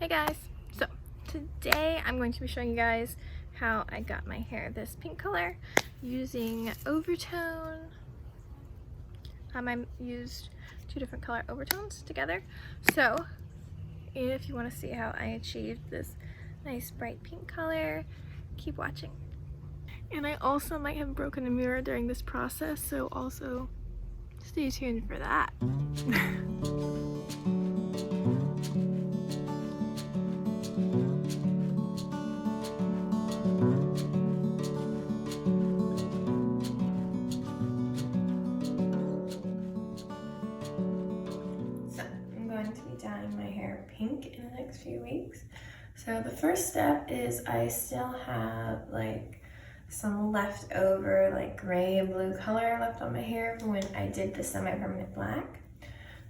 Hey guys, so today I'm going to be showing you guys how I got my hair this pink color using Overtone. I used two different color overtones together. So if you want to see how I achieved this nice bright pink color, keep watching. And I also might have broken a mirror during this process, so also stay tuned for that. Dyeing my hair pink in the next few weeks. So the first step is I still have like some leftover like gray and blue color left on my hair from when I did the semi-permanent black.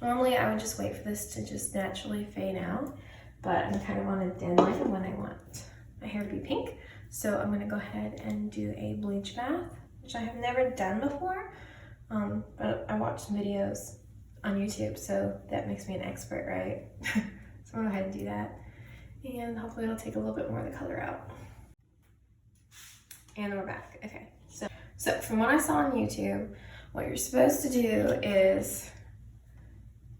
Normally I would just wait for this to just naturally fade out, but I'm kind of on a deadline when I want my hair to be pink. So I'm going to go ahead and do a bleach bath, which I have never done before, but I watched some videos on YouTube, so that makes me an expert, right? So I'm gonna go ahead and do that, and hopefully it'll take a little bit more of the color out. And we're back. Okay, so from what I saw on YouTube, what you're supposed to do is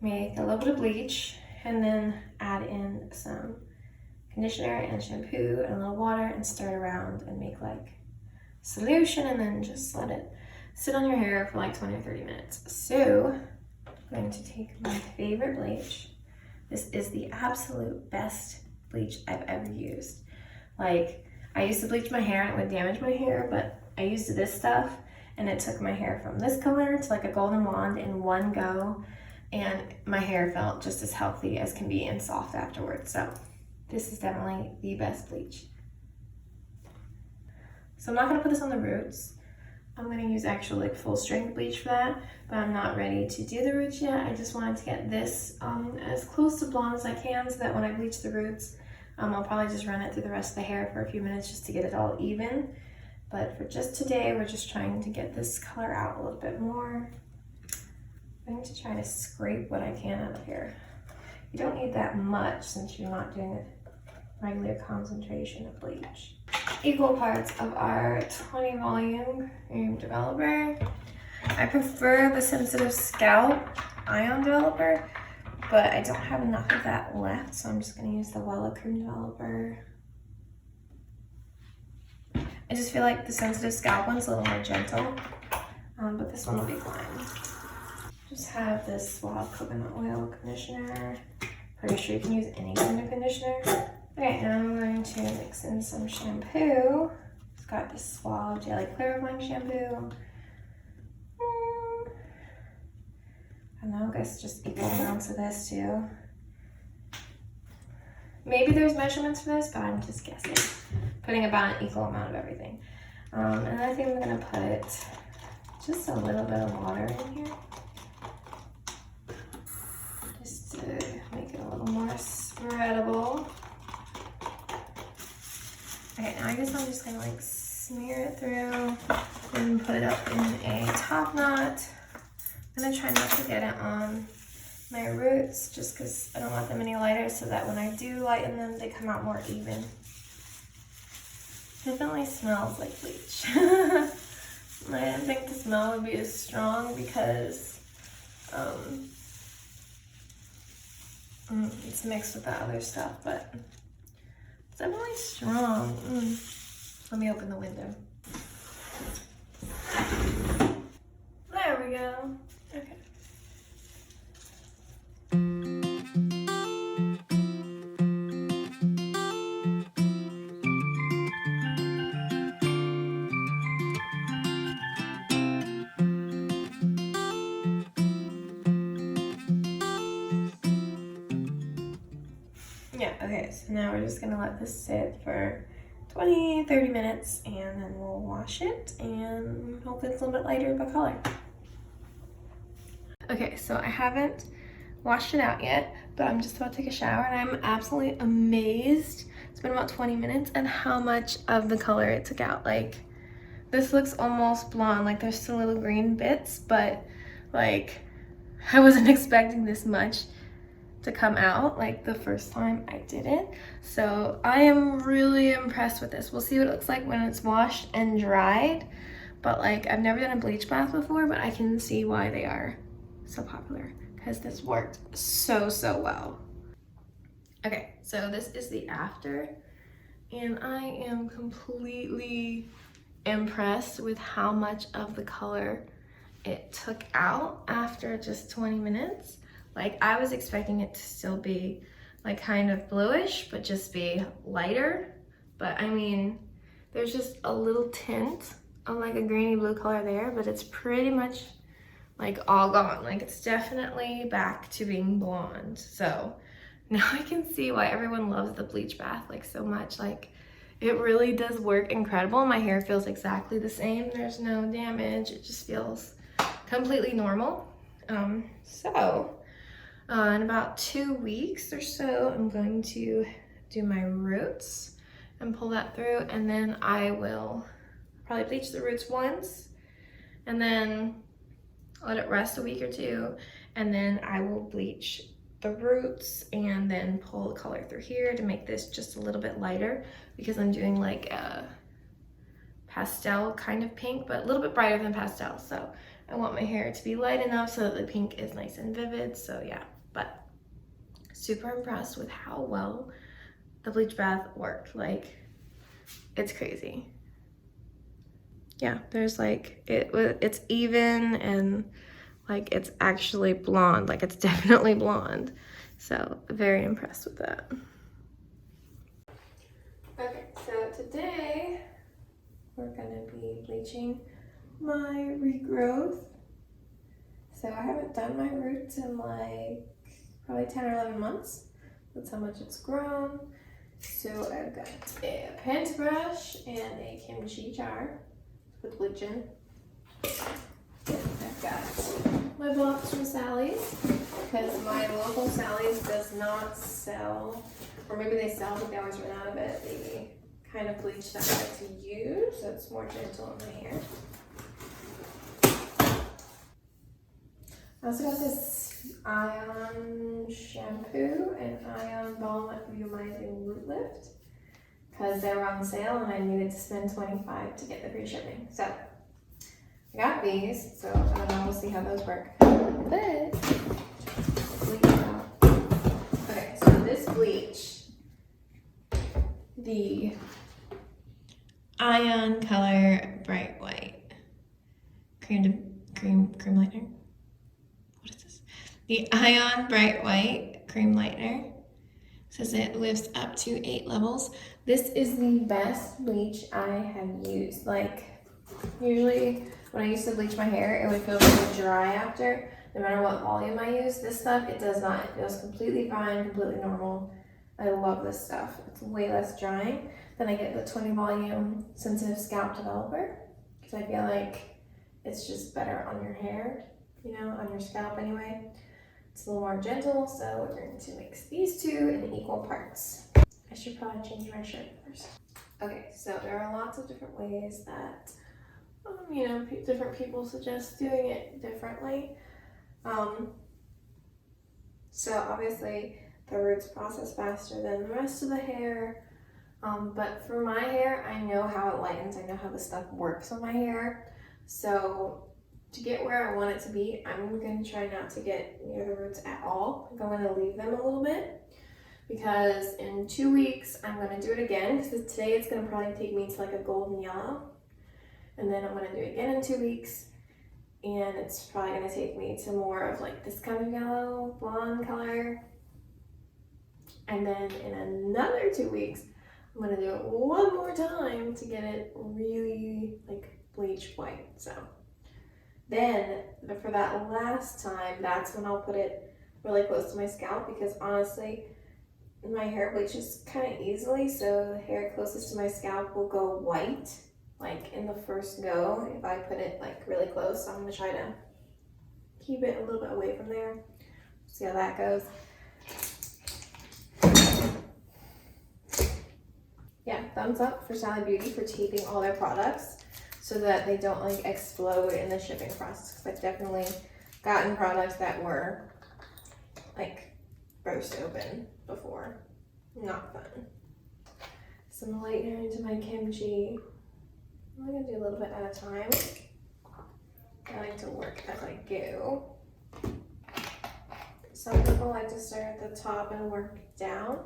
make a little bit of bleach and then add in some conditioner and shampoo and a little water and stir it around and make like solution, and then just let it sit on your hair for like 20 or 30 minutes. So I'm going to take my favorite bleach. This is the absolute best bleach I've ever used. Like, I used to bleach my hair and it would damage my hair, but I used this stuff and it took my hair from this color to like a golden blonde in one go, and my hair felt just as healthy as can be and soft afterwards. So this is definitely the best bleach. So I'm not gonna put this on the roots. I'm going to use actual like full strength bleach for that, but I'm not ready to do the roots yet. I just wanted to get this as close to blonde as I can, so that when I bleach the roots, I'll probably just run it through the rest of the hair for a few minutes just to get it all even. But for just today, we're just trying to get this color out a little bit more. I'm going to try to scrape what I can out of here. You don't need that much since you're not doing a regular concentration of bleach. Equal parts of our 20 volume cream developer. I prefer the sensitive scalp ion developer, but I don't have enough of that left, so I'm just going to use the Wella cream developer. I just feel like the sensitive scalp one's a little more gentle, but this one will be fine. Just have this wild coconut oil conditioner. Pretty sure you can use any kind of conditioner. Okay, now I'm going to mix in some shampoo. It's got this Suave Jelly Clarifying Shampoo. I know, I guess just equal amounts of this too. Maybe there's measurements for this, but I'm just guessing. Putting about an equal amount of everything. And I think I'm gonna put just a little bit of water in here. Just to make it a little more spreadable. Okay, now I guess I'm just gonna like smear it through and put it up in a top knot. I'm gonna try not to get it on my roots just because I don't want them any lighter, so that when I do lighten them, they come out more even. Definitely smells like bleach. I didn't think the smell would be as strong because it's mixed with the other stuff, but it's definitely strong. Let me open the window. There we go. Okay. Yeah, okay, so now we're just gonna let this sit for 20-30 minutes, and then we'll wash it and hopefully it's a little bit lighter of a color. Okay, so I haven't washed it out yet, but I'm just about to take a shower, and I'm absolutely amazed. It's been about 20 minutes and how much of the color it took out. Like, this looks almost blonde, like there's still little green bits, but like I wasn't expecting this much to come out like the first time I did it. So I am really impressed with this. We'll see what it looks like when it's washed and dried. But like, I've never done a bleach bath before, but I can see why they are so popular because this worked so well. Okay, so this is the after, and I am completely impressed with how much of the color it took out after just 20 minutes. Like, I was expecting it to still be like kind of bluish, but just be lighter. But I mean, there's just a little tint of like a greeny blue color there, but it's pretty much like all gone. Like, it's definitely back to being blonde. So now I can see why everyone loves the bleach bath like so much. Like, it really does work incredible. My hair feels exactly the same. There's no damage. It just feels completely normal. In about 2 weeks or so, I'm going to do my roots and pull that through, and then I will probably bleach the roots once and then let it rest a week or two, and then I will bleach the roots and then pull the color through here to make this just a little bit lighter, because I'm doing like a pastel kind of pink, but a little bit brighter than pastel. So I want my hair to be light enough so that the pink is nice and vivid. So yeah, but super impressed with how well the bleach bath worked. Like, it's crazy. Yeah, there's like, it's even, and like it's actually blonde. Like, it's definitely blonde. So very impressed with that. Okay, so today we're gonna be bleaching my regrowth. So I haven't done my roots in like probably 10 or 11 months. That's how much it's grown. So I've got a paintbrush and a kimchi jar to put bleach in. I've got my box from Sally's, because my local Sally's does not sell, or maybe they sell but they always run out of it, the kind of bleach that I like to use, so it's more gentle on my hair. I also got this Ion shampoo and Ion balm revitalizing root lift, because they were on sale and I needed to spend $25 to get the free shipping. So I got these, so I don't know, we'll see how those work. But bleach out. Okay, so this bleach, the Ion Color Bright White cream lightener. What is this? The Ion Bright White Cream Lightener. Says it lifts up to 8 levels. This is the best bleach I have used. Like, usually when I used to bleach my hair, it would feel really dry after, no matter what volume I use. This stuff, it does not. It feels completely fine, completely normal. I love this stuff. It's way less drying than I get the 20 volume sensitive scalp developer, because I feel like it's just better on your hair, you know, on your scalp anyway. It's a little more gentle, so we're going to mix these two in equal parts. I should probably change my shirt first. Okay, so there are lots of different ways that you know, different people suggest doing it differently. So obviously the roots process faster than the rest of the hair. But for my hair, I know how it lightens. I know how the stuff works on my hair. So to get where I want it to be, I'm going to try not to get near the roots at all. I'm going to leave them a little bit, because in 2 weeks, I'm going to do it again, because today it's going to probably take me to like a golden yellow. And then I'm going to do it again in 2 weeks, and it's probably going to take me to more of like this kind of yellow blonde color. And then in another 2 weeks, I'm going to do it one more time to get it really like bleach white. So then for that last time, that's when I'll put it really close to my scalp, because honestly, my hair bleaches kind of easily, so the hair closest to my scalp will go white like in the first go if I put it like really close. So I'm going to try to keep it a little bit away from there. See how that goes. Yeah, thumbs up for Sally Beauty for taping all their products so that they don't like explode in the shipping process. Because I've definitely gotten products that were like burst open before. Not fun. Some lightener into my kimchi. I'm gonna do a little bit at a time. I like to work as I go. Some people like to start at the top and work down.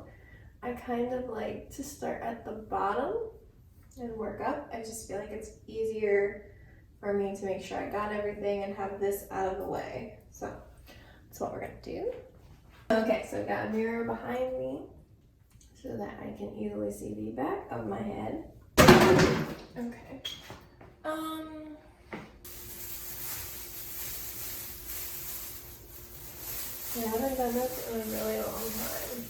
I kind of like to start at the bottom and work up. I just feel like it's easier for me to make sure I got everything and have this out of the way. So that's what we're gonna do. Okay, so I got a mirror behind me so that I can easily see the back of my head. Okay. I haven't done this in a really long time.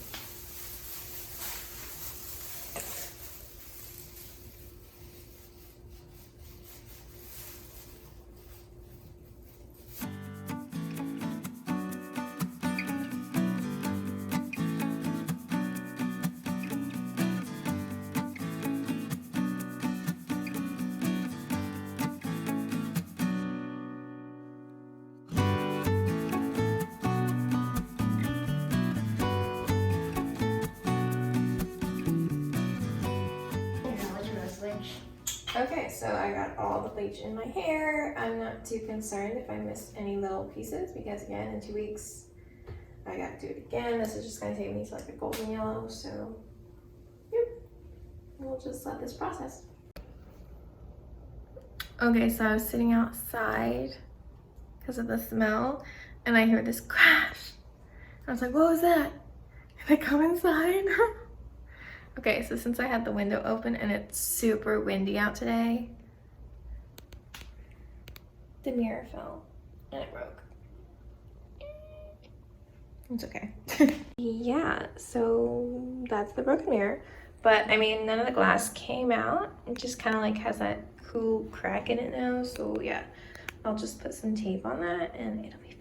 Okay, so I got all the bleach in my hair. I'm not too concerned if I missed any little pieces because again, in 2 weeks, I gotta do it again. This is just gonna take me to like a golden yellow, so yep, we'll just let this process. Okay, so I was sitting outside because of the smell and I heard this crash. I was like, what was that? And I come inside. Okay, so since I had the window open and it's super windy out today, the mirror fell and it broke. It's okay. Yeah, so that's the broken mirror. But I mean, none of the glass came out. It just kind of like has that cool crack in it now. So yeah, I'll just put some tape on that and it'll be fine.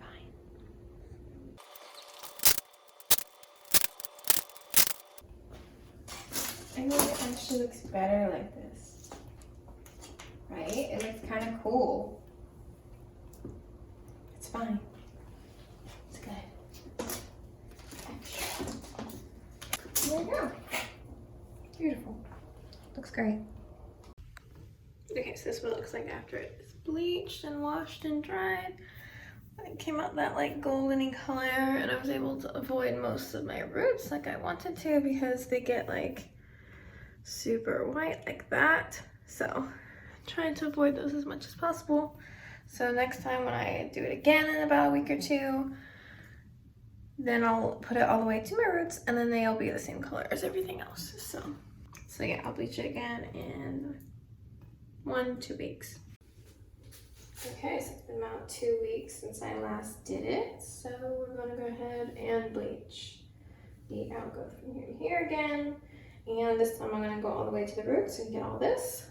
I mean, it actually looks better like this, right? It looks kind of cool. It's fine. It's good. There we go. Beautiful. Looks great. Okay, so this is what it looks like after it's bleached and washed and dried. It came out that like goldeny color and I was able to avoid most of my roots like I wanted to because they get like super white like that. So I'm trying to avoid those as much as possible. So next time when I do it again in about a week or two, then I'll put it all the way to my roots and then they'll be the same color as everything else. So yeah, I'll bleach it again in 1-2 weeks. Okay, so it's been about 2 weeks since I last did it. So we're gonna go ahead and bleach the outgrowth from here to here again. And this time I'm gonna go all the way to the roots and get all this.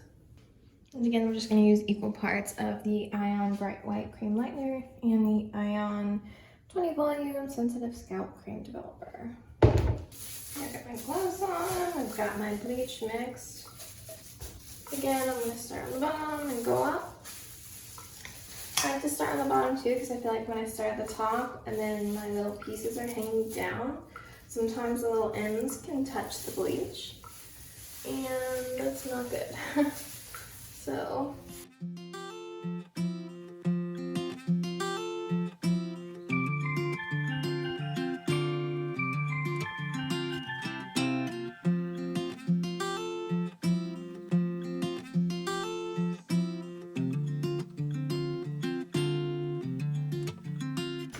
And again, we're just gonna use equal parts of the Ion Bright White Cream Lightener and the Ion 20 Volume Sensitive Scalp Cream Developer. I got my gloves on, I've got my bleach mixed. Again, I'm gonna start on the bottom and go up. I have to start on the bottom too because I feel like when I start at the top and then my little pieces are hanging down, sometimes the little ends can touch the bleach and that's not good. So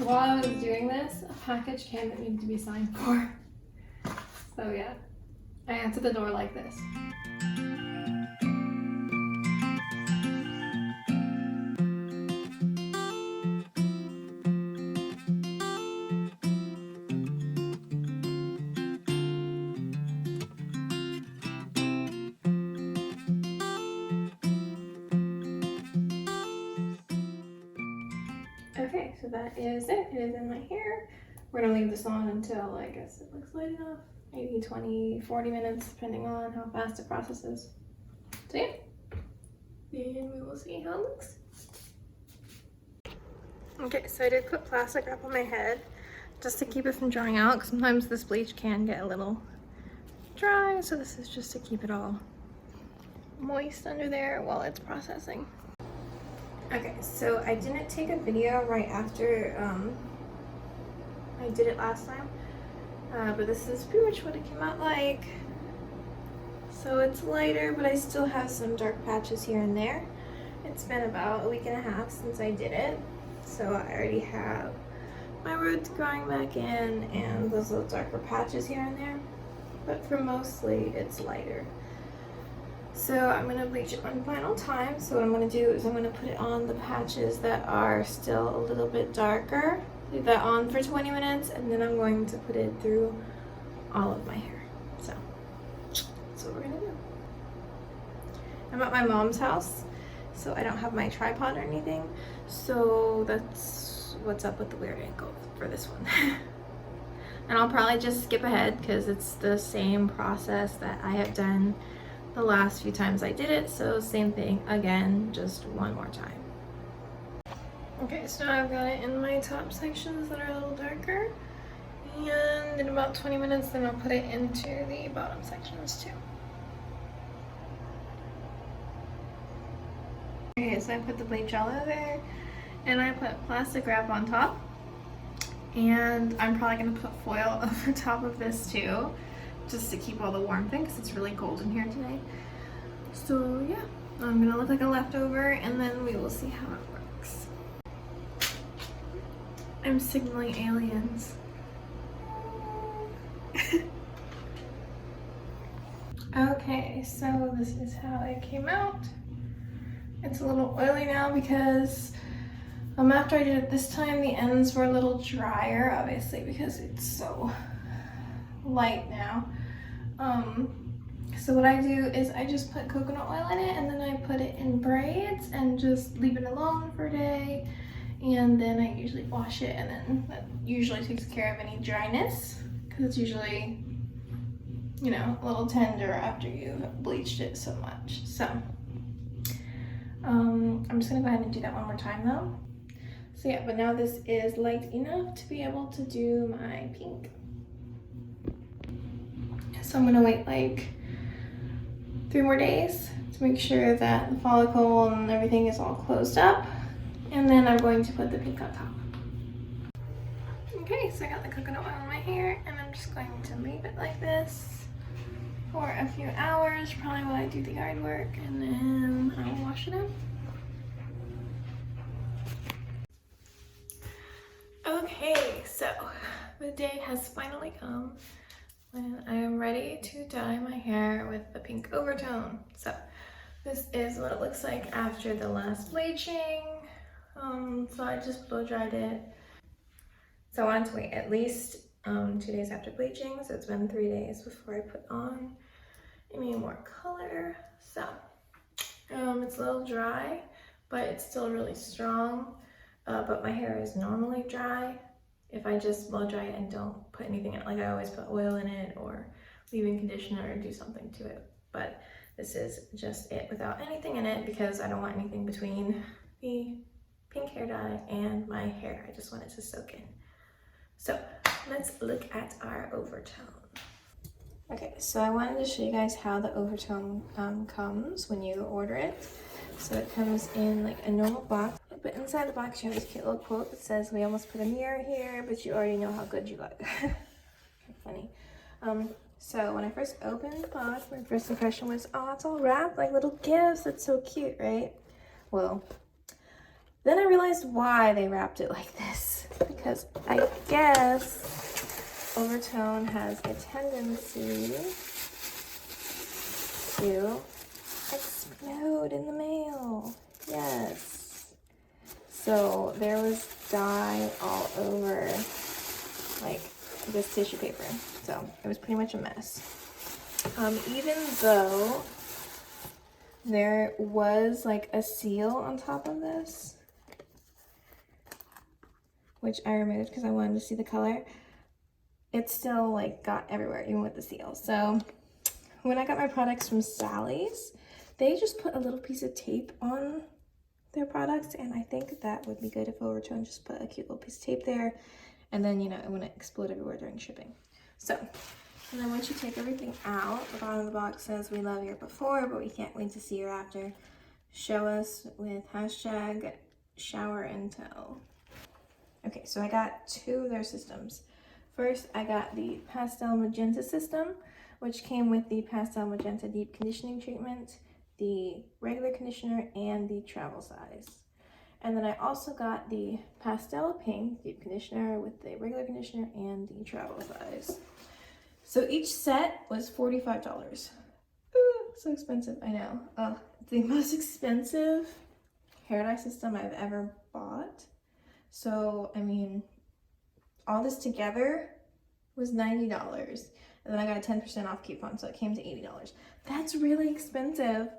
while I was doing this, a package came that needed to be signed for. So yeah, I answered the door like this. Okay, so that is it. It is in my hair. We're gonna leave this on until I guess it looks light enough. Maybe 20-40 minutes, depending on how fast it processes. So yeah, and we will see how it looks. Okay, so I did put plastic wrap on my head just to keep it from drying out, because sometimes this bleach can get a little dry, so this is just to keep it all moist under there while it's processing. Okay, so I didn't take a video right after I did it last time, but this is pretty much what it came out like. So it's lighter, but I still have some dark patches here and there. It's been about a week and a half since I did it, so I already have my roots growing back in and those little darker patches here and there, but for mostly it's lighter. So I'm going to bleach it one final time. So what I'm going to do is I'm going to put it on the patches that are still a little bit darker, leave that on for 20 minutes, and then I'm going to put it through all of my hair. So that's what we're going to do. I'm at my mom's house, so I don't have my tripod or anything, so that's what's up with the weird angle for this one. And I'll probably just skip ahead because it's the same process that I have done the last few times I did it, so same thing again, just one more time. Okay, so I've got it in my top sections that are a little darker, and in about 20 minutes then I'll put it into the bottom sections too. Okay, so I put the bleach all over, and I put plastic wrap on top, and I'm probably going to put foil over top of this too, just to keep all the warmth in because it's really cold in here today. So yeah, I'm going to look like a leftover, and then we will see how it works. I'm signaling aliens. Okay, so this is how it came out. It's a little oily now because after I did it this time, the ends were a little drier, obviously, because it's so light now. So what I do is I just put coconut oil in it, and then I put it in braids and just leave it alone for a day, and then I usually wash it, and then that usually takes care of any dryness because it's usually, you know, a little tender after you've bleached it so much. So I'm just gonna go ahead and do that one more time though. So yeah, but now this is light enough to be able to do my pink. So I'm gonna wait like 3 more days to make sure that the follicle and everything is all closed up, and then I'm going to put the pink on top. Okay, so I got the coconut oil in my hair, and I'm just going to leave it like this for a few hours, probably while I do the yard work, and then I'll wash it up. Okay, so the day has finally come when I am ready to dye my hair with the pink overtone. So this is what it looks like after the last bleaching. So I just blow dried it. So I wanted to wait at least 2 days after bleaching, so it's been 3 days before I put on any more color. So it's a little dry, but it's still really strong. But my hair is normally dry if I just blow dry it and don't put anything in it. Like I always put oil in it or leave-in conditioner or do something to it. But this is just it without anything in it because I don't want anything between the pink hair dye and my hair. I just want it to soak in. So let's look at our overtone. Okay, so I wanted to show you guys how the overtone comes when you order it. So it comes in like a normal box, but inside the box you have this cute little quote that says, "We almost put a mirror here, but you already know how good you look." Funny. So when I first opened the box, my first impression was, oh, it's all wrapped like little gifts. That's so cute, right? Well, then I realized why they wrapped it like this. Because I guess Overtone has a tendency to explode in the mail. Yes. So there was dye all over like this tissue paper. So it was pretty much a mess. Even though there was like a seal on top of this, which I removed because I wanted to see the color, it still like got everywhere, even with the seal. So when I got my products from Sally's, they just put a little piece of tape on their products, and I think that would be good if Overtone just put a cute little piece of tape there, and then, you know, it wouldn't explode everywhere during shipping. So, and then once you take everything out, the bottom of the box says, "We love your before, but we can't wait to see your after. Show us with hashtag shower and tell." Okay, so I got 2 of their systems. First, I got the Pastel Magenta system, which came with the Pastel Magenta Deep Conditioning Treatment, the regular conditioner, and the travel size. And then I also got the Pastel Pink Deep Conditioner with the regular conditioner and the travel size. So each set was $45. Ooh, so expensive, I know. It's the most expensive hair dye system I've ever bought. So, I mean, all this together was $90. And then I got a 10% off coupon, so it came to $80. That's really expensive,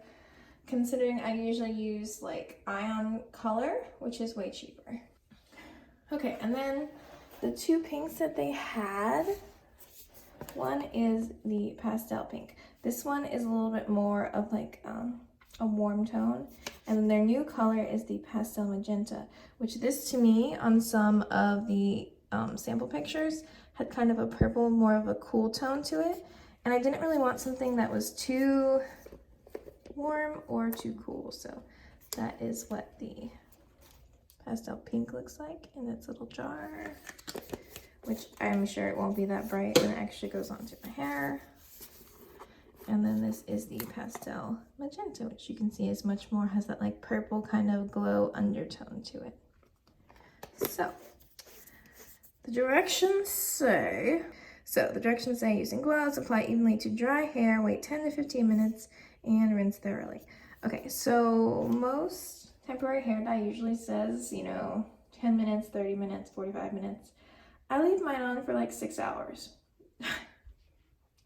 considering I usually use like Ion Color, which is way cheaper. Okay, and then the 2 pinks that they had, one is the Pastel Pink. This one is a little bit more of like a warm tone, and then their new color is the Pastel Magenta, which this to me on some of the sample pictures had kind of a purple, more of a cool tone to it, and I didn't really want something that was too warm or too cool, so that is what the Pastel Pink looks like in its little jar, which I'm sure it won't be that bright when it actually goes onto my hair. And then this is the Pastel Magenta, which you can see is much more, has that like purple kind of glow undertone to it. So, the directions say, using gloves, apply evenly to dry hair, wait 10 to 15 minutes, and rinse thoroughly. Okay, so most temporary hair dye usually says, you know, 10 minutes, 30 minutes, 45 minutes. I leave mine on for like 6 hours.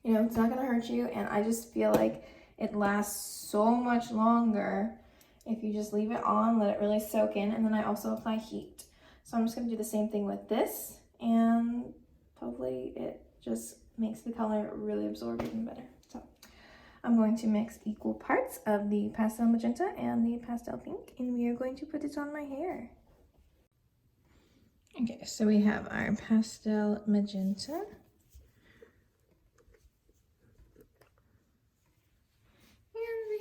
You know, it's not gonna hurt you, and I just feel like it lasts so much longer if you just leave it on, let it really soak in, and then I also apply heat. So I'm just gonna do the same thing with this, and hopefully it just makes the color really absorb even better. So I'm going to mix equal parts of the Pastel Magenta and the Pastel Pink, and we are going to put it on my hair. Okay, so we have our Pastel Magenta.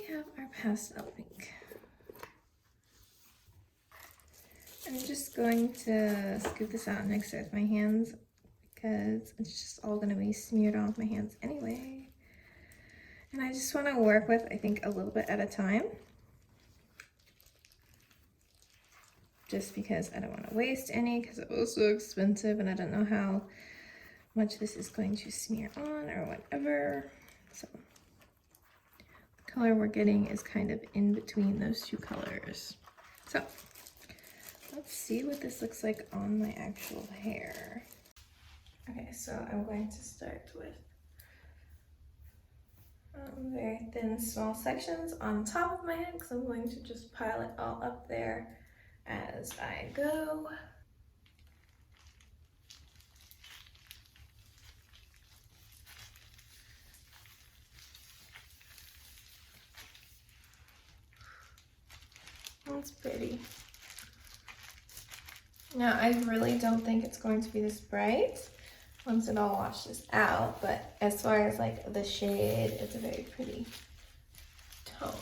Have our Pastel Pink. I'm just going to scoop this out and mix it with my hands because it's just all going to be smeared off my hands anyway. And I just want to work with, I think, a little bit at a time. Just because I don't want to waste any because it was so expensive and I don't know how much this is going to smear on or whatever. So color we're getting is kind of in between those 2 colors. So let's see what this looks like on my actual hair. Okay, so I'm going to start with very thin small sections on top of my head because I'm going to just pile it all up there as I go. That's pretty. Now, I really don't think it's going to be this bright once it all washes out, but as far as like the shade, it's a very pretty tone.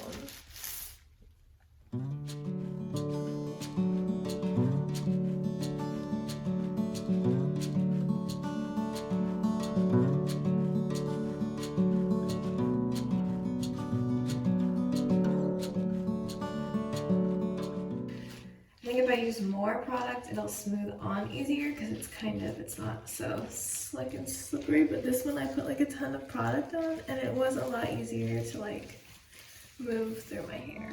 I think if I use more product, it'll smooth on easier because it's not so slick and slippery, but this one I put like a ton of product on and it was a lot easier to like move through my hair.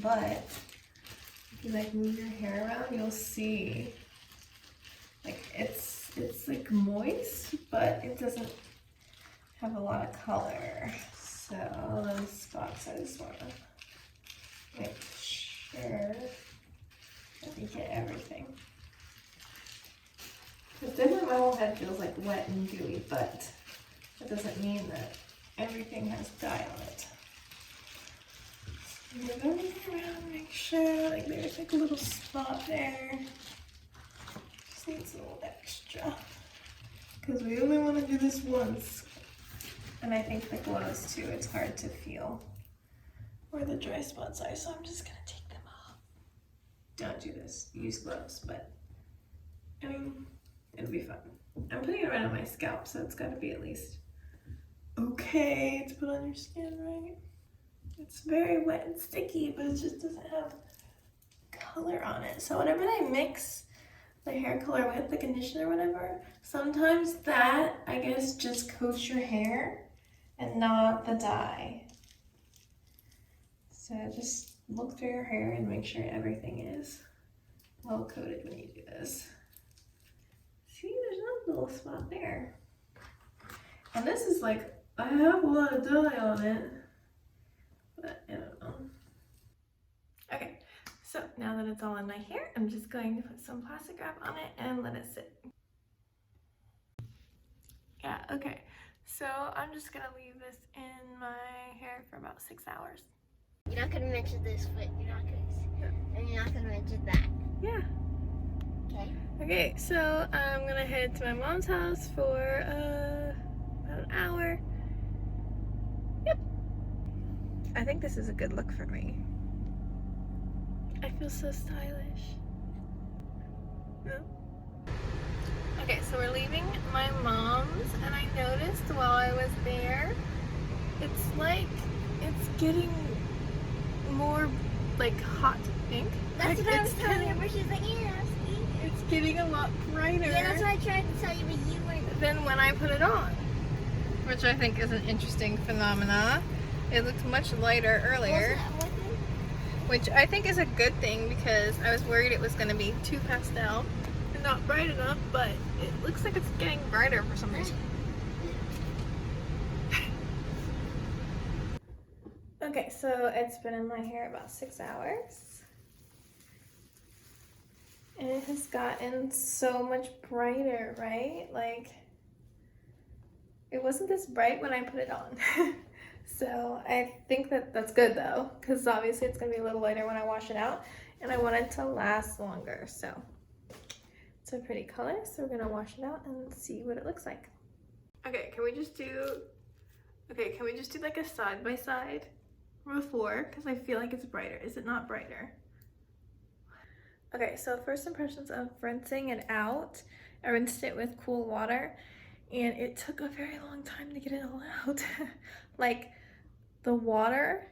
But if you like move your hair around, you'll see like it's like moist, but it doesn't have a lot of color. So those spots, I just want to make sure that we get everything. Because definitely my whole head feels like wet and gooey, but that doesn't mean that everything has dye on it. Move everything around, make sure like there's like a little spot there. Just needs a little extra. Because we only want to do this once. And I think the glows too, it's hard to feel where the dry spots are, so I'm just gonna take them off. Don't do this, use gloves, but I mean, it'll be fun. I'm putting it right on my scalp, so it's gotta be at least okay to put on your skin, right? It's very wet and sticky, but it just doesn't have color on it. So whenever they mix the hair color with the conditioner or whatever, sometimes that, I guess, just coats your hair and not the dye. So just look through your hair and make sure everything is well coated when you do this. See, there's another little spot there. And this is like, I have a lot of dye on it, but I don't know. Okay, so now that it's all in my hair, I'm just going to put some plastic wrap on it and let it sit. Yeah, okay. So I'm just gonna leave this in my hair for about 6 hours. You're not gonna mention this foot, you're not gonna, and you're not gonna mention that. Yeah. Okay. Okay, so I'm gonna head to my mom's house for about an hour. Yep. I think this is a good look for me. I feel so stylish. No? Okay, so we're leaving my mom's, and I noticed while I was there, it's like, it's getting more like hot pink. That's like, what I was telling her, but she's like, yeah, it's getting a lot brighter. yeah, that's what I tried to tell you, but you weren't. Than when I put it on. Which I think is an interesting phenomena. It looked much lighter earlier. Which I think is a good thing because I was worried it was going to be too pastel and not bright enough, but it looks like it's getting brighter for some reason. Okay, so it's been in my hair about 6 hours. And it has gotten so much brighter, right? Like, it wasn't this bright when I put it on. So I think that that's good though, because obviously it's going to be a little lighter when I wash it out, and I want it to last longer. So it's a pretty color, so we're going to wash it out and see what it looks like. Okay, can we just do like a side by side before, because I feel like it's brighter. Is it not brighter? Okay, so first impressions of rinsing it out. I rinsed it with cool water, and it took a very long time to get it all out. Like, the water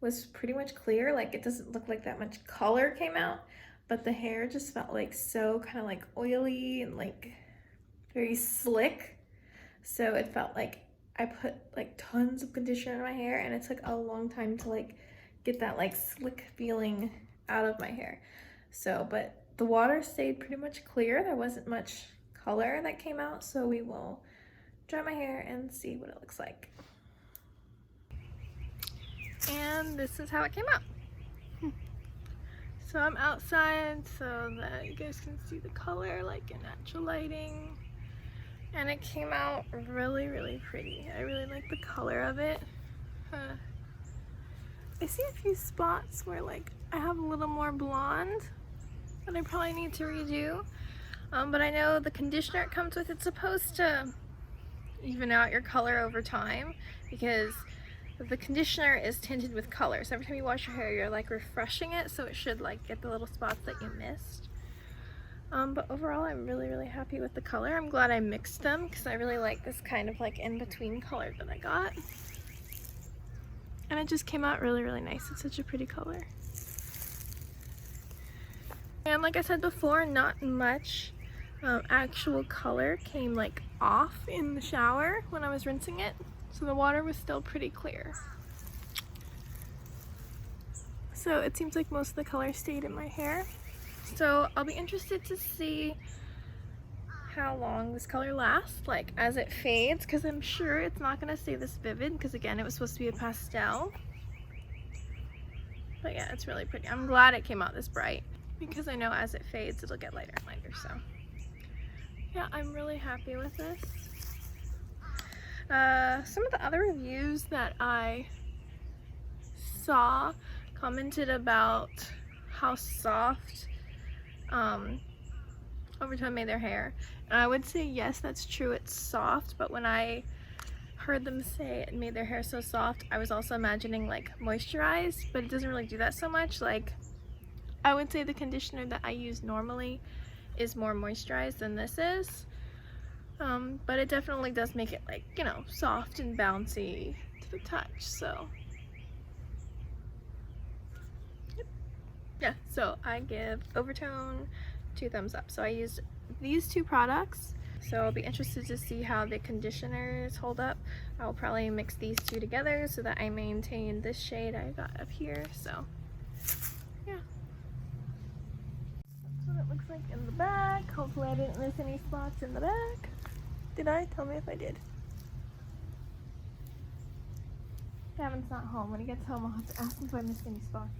was pretty much clear, like it doesn't look like that much color came out, but the hair just felt like so kind of like oily and like very slick. So it felt like I put like tons of conditioner in my hair, and it took a long time to like get that like slick feeling out of my hair. So, but the water stayed pretty much clear. There wasn't much color that came out, so we will dry my hair and see what it looks like. And this is how it came out. So I'm outside so that you guys can see the color like in natural lighting. And it came out really, really pretty. I really like the color of it. I see a few spots where like I have a little more blonde that I probably need to redo. But I know the conditioner it comes with, it's supposed to even out your color over time, because the conditioner is tinted with color. So every time you wash your hair, you're like refreshing it, so it should like get the little spots that you missed. But overall, I'm really, really happy with the color. I'm glad I mixed them because I really like this kind of like in-between color that I got. And it just came out really, really nice. It's such a pretty color. And like I said before, not much actual color came like off in the shower when I was rinsing it. So the water was still pretty clear. So it seems like most of the color stayed in my hair. So I'll be interested to see how long this color lasts, like as it fades, because I'm sure it's not going to stay this vivid, because again, it was supposed to be a pastel. But yeah, it's really pretty. I'm glad it came out this bright, because I know as it fades, it'll get lighter and lighter. So yeah, I'm really happy with this. Some of the other reviews that I saw commented about how soft Overtone made their hair, and I would say yes, that's true, it's soft, but when I heard them say it made their hair so soft, I was also imagining like moisturized, but it doesn't really do that so much. Like, I would say the conditioner that I use normally is more moisturized than this is, but it definitely does make it, like, you know, soft and bouncy to the touch. So yeah, so I give Overtone 2 thumbs up. So I used these 2 products, so I'll be interested to see how the conditioners hold up. I'll probably mix these 2 together so that I maintain this shade I got up here. So yeah, that's what it looks like in the back. Hopefully I didn't miss any spots in the back. Did I? Tell me if I did. Gavin's not home. When he gets home, I'll have to ask him if I missed any spots.